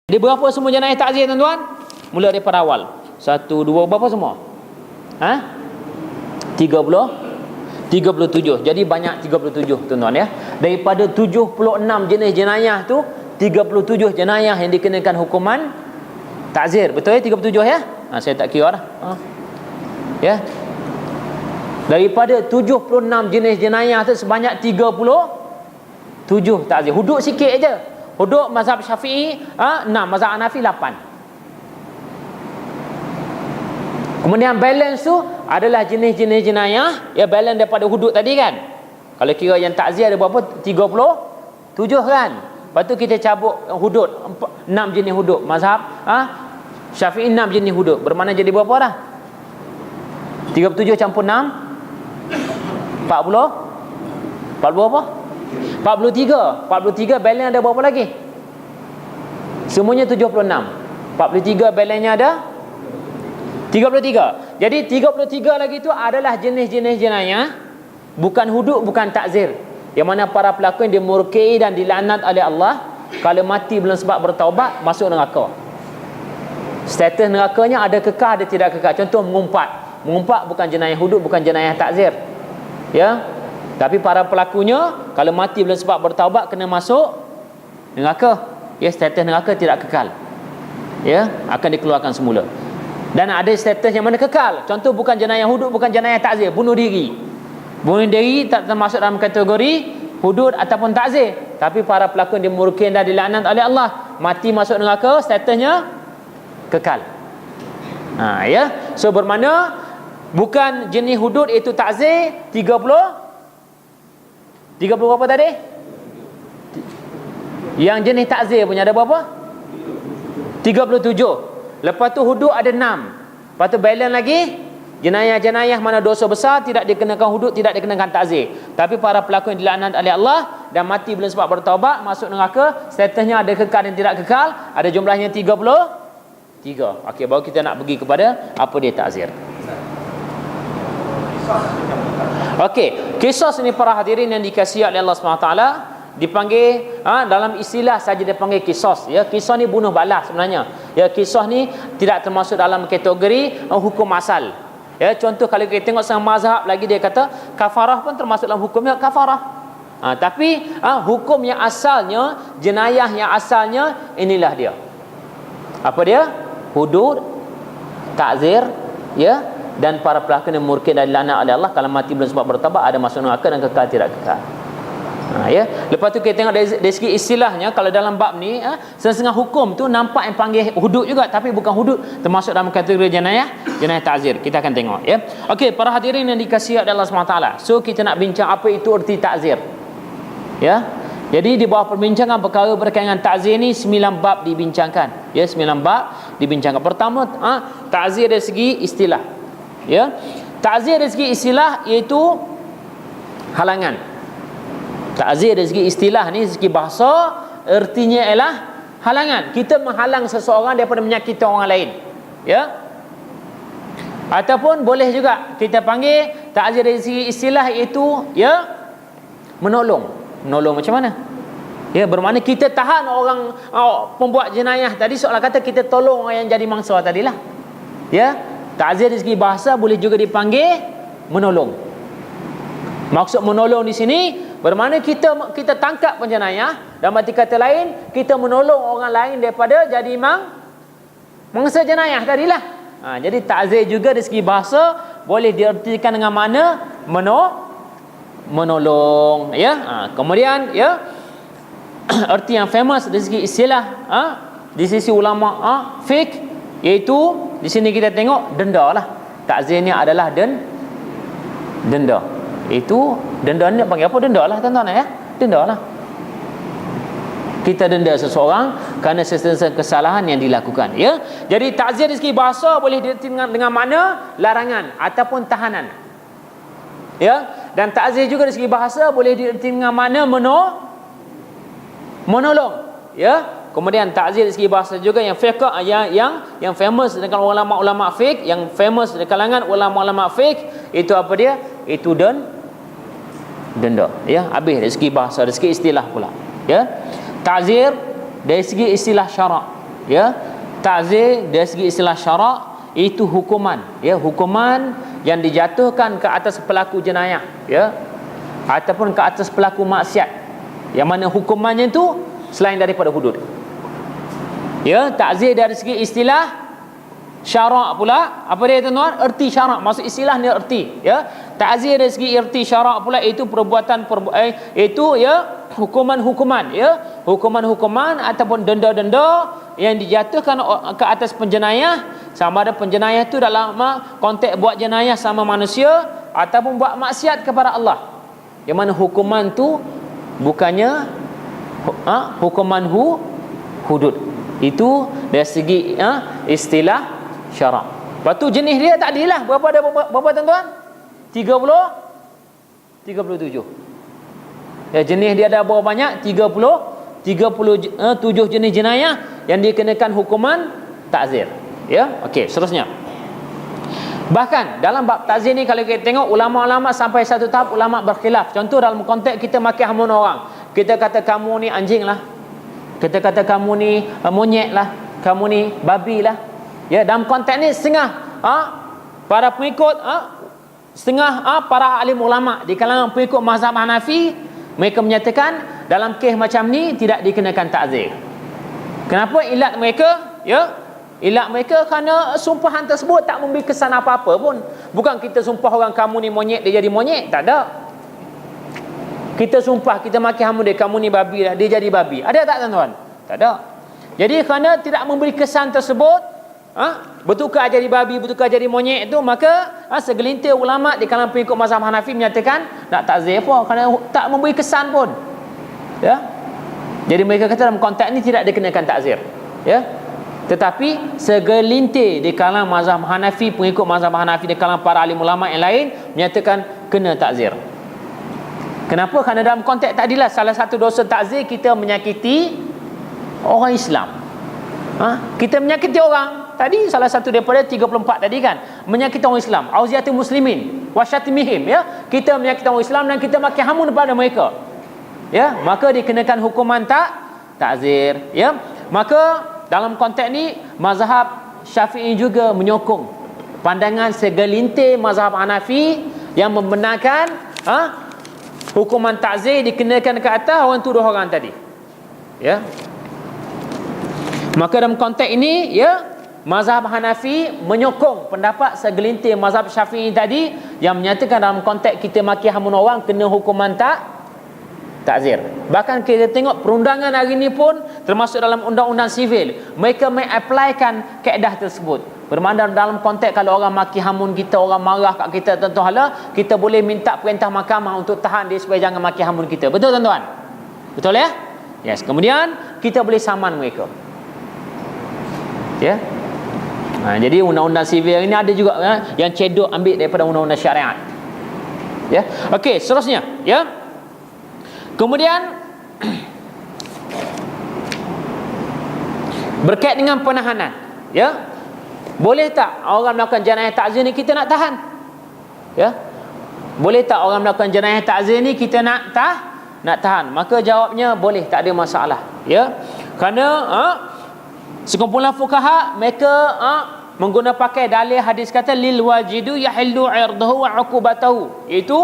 Dia berapa semua jenayah takzir tuan-tuan? Mula daripada awal. 1, 2, berapa semua? 37. Jadi banyak 37 tuan-tuan ya. Daripada 76 jenis jenayah tu, 37 jenayah yang dikenakan hukuman takzir. Betul ya 37 ya? Saya tak kira dah. Ya. Daripada 76 jenis jenayah tu sebanyak 37 takzir. Hudud sikit aja. Hudud mazhab Syafi'i 6, mazhab Hanafi 8. Kemudian balance tu adalah jenis-jenis jenayah, ya, balance daripada hudud tadi kan. Kalau kira yang takzir ada berapa? 37 kan. Lepas tu kita cabut hudud 6 jenis hudud. Mazhab Syafi'i 6 jenis hudud. Bermakna jadi berapa dah? 37 campur 6 40 apa? 43 balance ada berapa lagi? Semuanya 76. 43 balance-nya ada 33. Jadi 33 lagi tu adalah jenis-jenis jenayah, bukan hudud, bukan takzir, yang mana para pelakon dimurkai dan dilaknat oleh Allah. Kalau mati belum sebab bertaubat, masuk neraka. Status nerakanya ada kekal, ada tidak kekal. Contoh mengumpat bukan jenayah hudud, bukan jenayah takzir, ya. Tapi para pelakunya kalau mati belum sebab bertaubat, kena masuk neraka. Ya, status neraka tidak kekal. Ya, akan dikeluarkan semula. Dan ada status yang mana kekal. Contoh bukan jenayah hudud, bukan jenayah takzir, bunuh diri. Bunuh diri tak termasuk dalam kategori hudud ataupun takzir. Tapi para pelakon dimurkai dan dilaknat oleh Allah, mati masuk neraka, statusnya kekal. Ya. So bermakna bukan jenis hudud iaitu takzir 30 berapa tadi? Yang jenis takzir punya ada berapa? 37. Lepas tu hudud ada 6. Lepas tu balance lagi jenayah-jenayah mana dosa besar tidak dikenakan hudud, tidak dikenakan takzir. Tapi para pelakon yang dilaknat oleh Allah dan mati belum sebab bertaubat, masuk neraka, statusnya ada kekal dan tidak kekal, ada jumlahnya 33. Okey, baru kita nak pergi kepada apa dia takzir. Okey, kisos ni para hadirin yang dikasihi oleh Allah SWT dipanggil dalam istilah saja dia panggil kisos, ya. Kisos ni bunuh balas sebenarnya. Ya, kisos ni tidak termasuk dalam kategori hukum asal. Ya, contoh kalau kita tengok sang mazhab lagi dia kata kafarah pun termasuk dalam hukumnya kafarah. Tapi hukum yang asalnya, jenayah yang asalnya inilah dia. Apa dia? Hudud, takzir, ya. Dan para pelakon yang murkai dan dilaknat oleh Allah, kalau mati belum sebab bertaubat, ada masuk neraka dan kekal tidak kekal. Ya. Lepas tu kita tengok dari segi istilahnya, kalau dalam bab ni setengah hukum tu nampak yang panggil hudud juga, tapi bukan hudud, termasuk dalam kategori jenayah takzir. Kita akan tengok, ya. Okey, para hadirin yang dikasihi oleh Allah SWT. So kita nak bincang apa itu erti takzir. Ya. Jadi di bawah perbincangan perkara berkaitan dengan takzir ni 9 bab dibincangkan. Ya, 9 bab dibincangkan. Pertama, takzir dari segi istilah. Ya, takzir dari segi istilah iaitu halangan. Takzir dari segi istilah ni, segi bahasa, ertinya ialah halangan. Kita menghalang seseorang daripada menyakiti orang lain, ya. Ataupun boleh juga kita panggil takzir dari segi istilah iaitu, ya, menolong. Menolong macam mana? Ya, bermakna kita tahan orang pembuat jenayah tadi, seolah kata kita tolong orang yang jadi mangsa tadilah. Ya. Takzir dari segi bahasa boleh juga dipanggil menolong. Maksud menolong di sini bermakna kita tangkap penjenayah, dan arti kata lain kita menolong orang lain daripada jadi mangsa jenayah tadilah. Jadi takzir juga dari segi bahasa boleh diartikan dengan makna menolong, ya. Kemudian, ya, erti yang famous dari segi istilah di sisi ulama fiqh iaitu di sini kita tengok denda lah. Takzirnya adalah denda. Itu denda ni panggil apa? Denda lah tuan-tuan, ya. Denda lah. Kita denda seseorang kerana sesuatu kesalahan yang dilakukan, ya. Jadi takzir dari segi bahasa boleh diartikan dengan makna larangan ataupun tahanan. Ya. Dan takzir juga dari segi bahasa boleh diartikan dengan makna menolong, ya. Kemudian takzir dari segi bahasa juga yang fiqh, yang famous dengan ulama-ulama fiqh, yang famous di kalangan ulama-ulama fiqh, itu apa dia? Itu denda, ya. Habis dari segi bahasa, dari segi istilah pula, ya. Takzir dari segi istilah syarak, Ya, ta'zir dari segi istilah syarak itu hukuman, ya, hukuman yang dijatuhkan ke atas pelaku jenayah, ya, ataupun ke atas pelaku maksiat, yang mana hukumannya itu selain daripada hudud. Ya, ta'zir dari segi istilah syarak pula, apa dia tuan-tuan? Erti syarak, maksud istilah ni erti, ya. Ta'zir dari segi erti syarak pula itu perbuatan itu, ya, hukuman-hukuman, ya, hukuman-hukuman ataupun denda-denda yang dijatuhkan ke atas penjenayah, sama ada penjenayah itu dalam konteks buat jenayah sama manusia ataupun buat maksiat kepada Allah, yang mana hukuman tu bukannya hukuman hudud. Itu dari segi istilah syarak. Lepas tu jenis dia tak adil lah. Berapa tuan-tuan? 37. Ya, jenis dia ada berapa banyak? 37 jenis jenayah yang dikenakan hukuman ta'zir. Ya, okey, seterusnya. Bahkan dalam bab ta'zir ni, kalau kita tengok ulama-ulama sampai satu tahap ulama berkhilaf. Contoh dalam konteks kita maki hamun orang, kita kata kamu ni anjing lah, kita kata kamu ni monyet lah, kamu ni babi lah. Ya, dalam konteks ni setengah para pengikut setengah para alim ulama di kalangan pengikut mazhab Hanafi, mereka menyatakan dalam kes macam ni tidak dikenakan ta'zir. Kenapa? Ilat mereka, ya, ilat mereka kerana sumpahan tersebut tak memberi kesan apa-apa pun. Bukan kita sumpah orang kamu ni monyet, dia jadi monyet, tak ada. Kita sumpah, kita maki hamun dia, kamu ni babi lah, dia jadi babi. Ada tak tuan-tuan? Tak ada. Jadi kerana tidak memberi kesan tersebut, bertukar jadi babi, bertukar jadi monyet itu, maka segelintir ulama di kalangan pengikut mazhab Hanafi menyatakan nak ta'zir apa, kerana tak memberi kesan pun, ya. Jadi mereka kata dalam konteks ini tidak dikenakan ta'zir, ya. Tetapi segelintir di kalangan mazhab Hanafi, pengikut mazhab Hanafi di kalangan para alim ulama yang lain menyatakan kena ta'zir. Kenapa? Kerana dalam konteks tadilah salah satu dosa ta'zir kita menyakiti orang Islam. Kita menyakiti orang tadi, salah satu daripada 34 tadi kan, menyakiti orang Islam, auziyatul muslimin wasyatimihim, ya, kita menyakiti orang Islam dan kita maki hamun kepada mereka, ya, maka dikenakan hukuman ta'zir, ya. Maka dalam konteks ni mazhab Syafi'i juga menyokong pandangan segelintir mazhab Hanafi yang membenarkan hukuman ta'zir dikenakan ke atas orang tuduh orang tadi, ya. Maka dalam konteks ini, ya, mazhab Hanafi menyokong pendapat segelintir mazhab Syafi'i tadi yang menyatakan dalam konteks kita maki hamun orang kena hukuman ta'zir. Bahkan kita tengok perundangan hari ini pun termasuk dalam undang-undang sivil, mereka mengaplikan kaedah tersebut. Bermakna dalam konteks kalau orang maki hamun kita, orang marah kat kita, tentu hala kita boleh minta perintah mahkamah untuk tahan dia supaya jangan maki hamun kita. Betul tuan-tuan? Betul, ya? Yes. Kemudian kita boleh saman mereka, ya. Jadi undang-undang sivil ini ada juga, yang cedok ambil daripada undang-undang syariat, ya. Okey, seterusnya, ya. Kemudian berkait dengan penahanan, ya. Boleh tak orang melakukan jenayah ta'zir ni kita nak tahan? Ya. Boleh tak orang melakukan jenayah ta'zir ni kita nak tahan? Maka jawabnya boleh, tak ada masalah, ya. Kerana sekumpulan fuqaha mereka menggunakan pakai dalil hadis kata lil wajidu yahillu 'irdahu wa 'uqubatahu, iaitu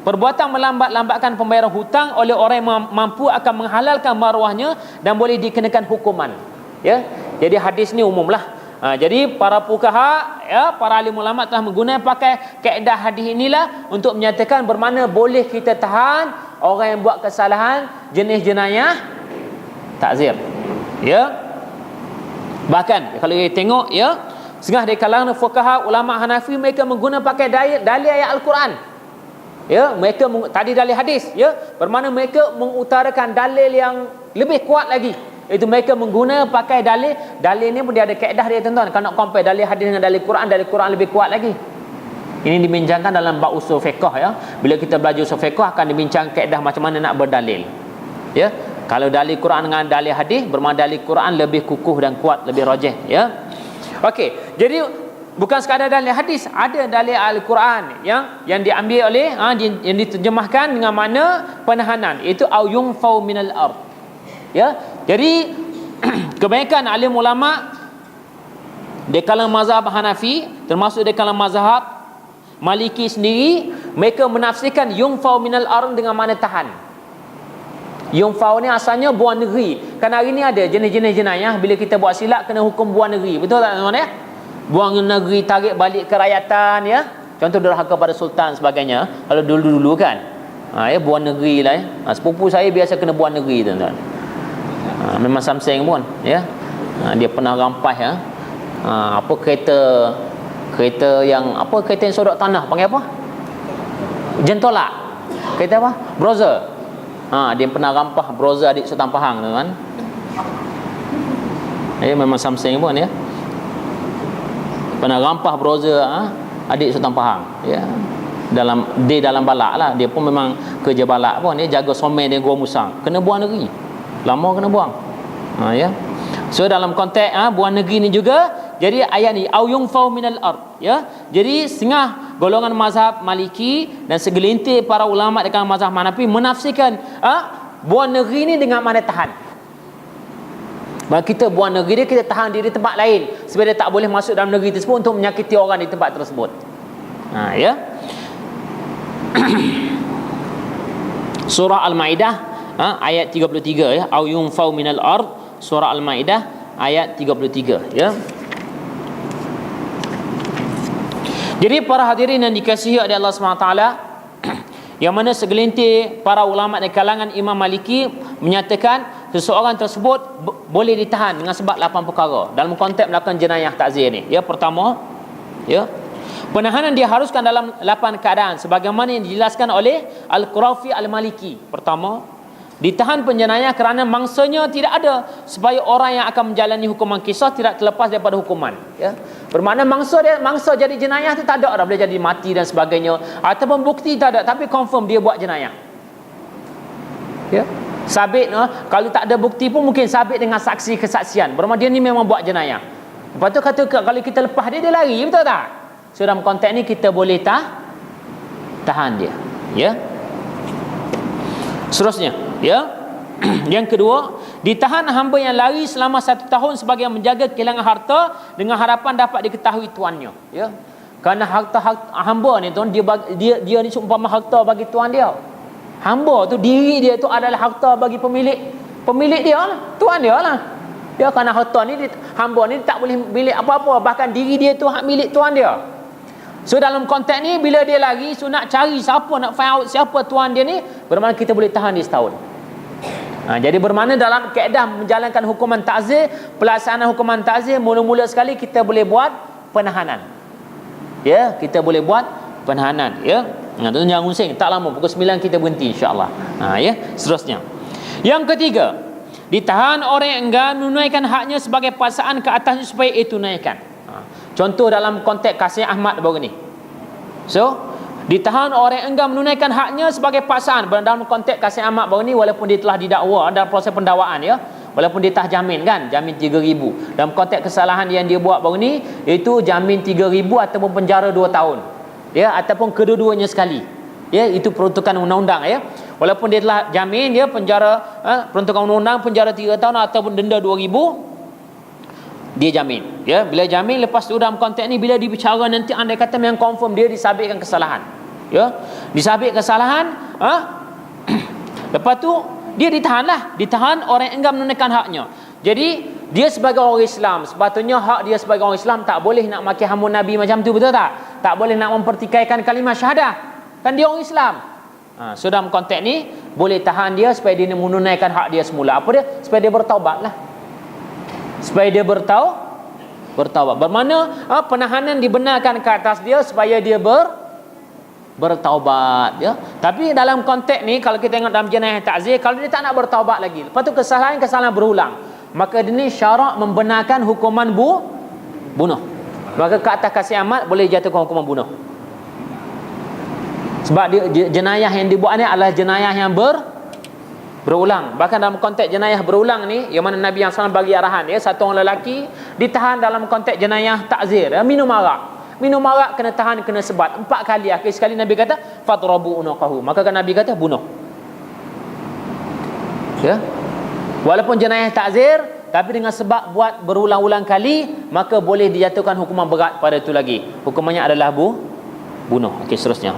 perbuatan melambat-lambatkan pembayaran hutang oleh orang yang mampu akan menghalalkan maruahnya dan boleh dikenakan hukuman, ya. Jadi hadis ni umumlah. Jadi para fuqaha, ya, para alim ulama telah menggunakan pakai kaedah hadis inilah untuk menyatakan bermakna boleh kita tahan orang yang buat kesalahan jenis jenayah ta'zir, ya. Bahkan kalau kita tengok, ya, setengah dari kalangan fuqaha ulama Hanafi mereka menggunakan pakai dalil ayat Al-Quran, ya. Mereka tadi dalil hadis, ya, bermakna mereka mengutarakan dalil yang lebih kuat lagi, itu mereka menggunakan pakai dalil ni pun dia ada kaedah dia tuan-tuan. Kalau nak compare dalil hadis dengan dalil Quran lebih kuat lagi. Ini dibincangkan dalam bab usul fiqh, ya. Bila kita belajar usul fiqh akan dibincang kaedah macam mana nak berdalil, ya. Kalau dalil Quran dengan dalil hadis, bermakna dalil Quran lebih kukuh dan kuat, lebih rajih, ya. Okey, jadi bukan sekadar dalil hadis, ada dalil Al-Quran yang diambil oleh yang diterjemahkan dengan makna penahanan, iaitu au yunfau minal ard, ya. Jadi kebanyakan alim ulama di kalangan mazhab Hanafi, termasuk di kalangan mazhab Maliki sendiri, mereka menafsirkan yungfau minal ard dengan makna tahan. Yungfau ni asalnya buang negeri. Kan hari ni ada jenis-jenis jenayah bila kita buat silap kena hukum buang negeri. Betul tak tuan-tuan ya? Buang negeri, tarik balik kerakyatan ya. Contoh derhaka pada sultan sebagainya. Kalau dulu-dulu kan. Ya, buang negeri lah ya. Sepupu saya biasa kena buang negeri tuan-tuan. Memang samseng pun ya. Dia pernah rampas ya. Apa kereta yang sodok tanah panggil apa? Jentolak. Kereta apa? Browser. Dia pernah rampah browser adik Sultan Pahang tu kan. Memang samseng pun ya. Pernah rampah browser adik Sultan Pahang ya. Dalam balak lah. Dia pun memang kerja balak pun, dia jaga somen dia Gua Musang. Kena buang negeri. Lama kena buang. Ya. So dalam konteks buang negeri ni juga, jadi ayat ni au yungfau minal ard ya. Jadi setengah golongan mazhab Maliki dan segelintir para ulama dekat mazhab Hanafi menafsirkan buang negeri ni dengan makna tahan. Bahawa kita buang negeri dia, kita tahan diri tempat lain supaya dia tak boleh masuk dalam negeri tersebut untuk menyakiti orang di tempat tersebut. Ya. Surah Al-Maidah ayat 33 ya, au yunfau minal ard, surah Al-Maidah ayat 33 ya. Jadi para hadirin yang dikasihi oleh Allah SWT, yang mana segelintir para ulama dari kalangan Imam Maliki menyatakan seseorang tersebut boleh ditahan dengan sebab 8 perkara dalam konteks melakukan jenayah takzir ni. Ya, pertama ya, penahanan diharuskan dalam 8 keadaan sebagaimana yang dijelaskan oleh Al-Qurafi Al-Maliki. Pertama, ditahan penjenayah kerana mangsanya tidak ada supaya orang yang akan menjalani hukuman kisah tidak terlepas daripada hukuman ya. Bermakna mangsa jadi jenayah tu tak ada dah, boleh jadi mati dan sebagainya, ataupun bukti tak ada tapi confirm dia buat jenayah ya. Sabit kalau tak ada bukti pun mungkin sabit dengan saksi kesaksian bermakna dia ni memang buat jenayah. Lepas tu kata kalau kita lepas dia lari, betul tak? So dalam konteks ni kita boleh tahan dia ya. Seterusnya ya. Yang kedua, ditahan hamba yang lari selama 1 tahun sebagai menjaga kehilangan harta dengan harapan dapat diketahui tuannya ya. Kerana harta hamba ni tuan, dia ni seumpama harta bagi tuan dia. Hamba tu, diri dia tu adalah harta bagi pemilik dia lah, tuan dia lah ya. Kerana harta ni hamba ni tak boleh milik apa-apa, bahkan diri dia tu hak milik tuan dia. So dalam konteks ni bila dia lari, so nak cari siapa, nak find out siapa tuan dia ni, bermakna kita boleh tahan dia setahun. Jadi bermakna dalam kaedah menjalankan hukuman ta'zir, pelaksanaan hukuman ta'zir, mula-mula sekali kita boleh buat penahanan ya. Kita boleh buat penahanan ya. Tuan jangan pusing, tak lama, pukul 9 kita berhenti insya-Allah ya. Seterusnya, yang ketiga, ditahan orang yang enggan menunaikan haknya sebagai paksaan ke atasnya supaya ia tunaikan. Contoh dalam konteks Kasih Ahmad baru ni. So, ditahan orang yang enggan menunaikan haknya sebagai paksaan. Dalam konteks Kasih Ahmad baru ni, walaupun dia telah didakwa dalam proses pendakwaan ya, walaupun dia tak jamin kan, jamin 3,000. Dalam konteks kesalahan yang dia buat baru ni, itu jamin 3,000 ataupun penjara 2 tahun. Ya, ataupun kedua-duanya sekali. Ya, itu peruntukan undang-undang ya. Walaupun dia telah jamin dia penjara peruntukan undang-undang penjara 3 tahun ataupun denda 2,000, dia jamin ya. Bila jamin, lepas tu dalam konteks ni bila dibicara nanti andai kata memang confirm dia disabitkan kesalahan ya, disabit kesalahan lepas tu dia ditahan orang yang enggan menunaikan haknya. Jadi dia sebagai orang Islam, sepatutnya hak dia sebagai orang Islam tak boleh nak maki hamun Nabi macam tu, betul tak? Tak boleh nak mempertikaikan kalimah syahadah, kan dia orang Islam. So dalam konteks ni boleh tahan dia supaya dia menunaikan hak dia semula. Apa dia? Supaya dia bertaubat lah, supaya dia bertaubat. Bermakna penahanan dibenarkan ke atas dia supaya dia bertaubat ya. Tapi dalam konteks ni kalau kita tengok dalam jenayah ta'zir, kalau dia tak nak bertaubat lagi, lepas tu kesalahan berulang, maka dia ni syarak membenarkan hukuman bunuh. Maka ke atas Kasih Ahmad boleh jatuhkan hukuman bunuh. Sebab dia jenayah yang dibuat ni adalah jenayah yang berulang. Bahkan dalam konteks jenayah berulang ni, yang mana Nabi yang SAW bagi arahan ya, satu orang lelaki ditahan dalam konteks jenayah ta'zir ya, minum arak kena tahan, kena sebat 4 kali. Akhir sekali Nabi kata fatrabu unuqahu, maka kan Nabi kata bunuh ya. Walaupun jenayah ta'zir tapi dengan sebab buat berulang-ulang kali, maka boleh dijatuhkan hukuman berat pada itu lagi. Hukumannya adalah bunuh. Okey, seterusnya.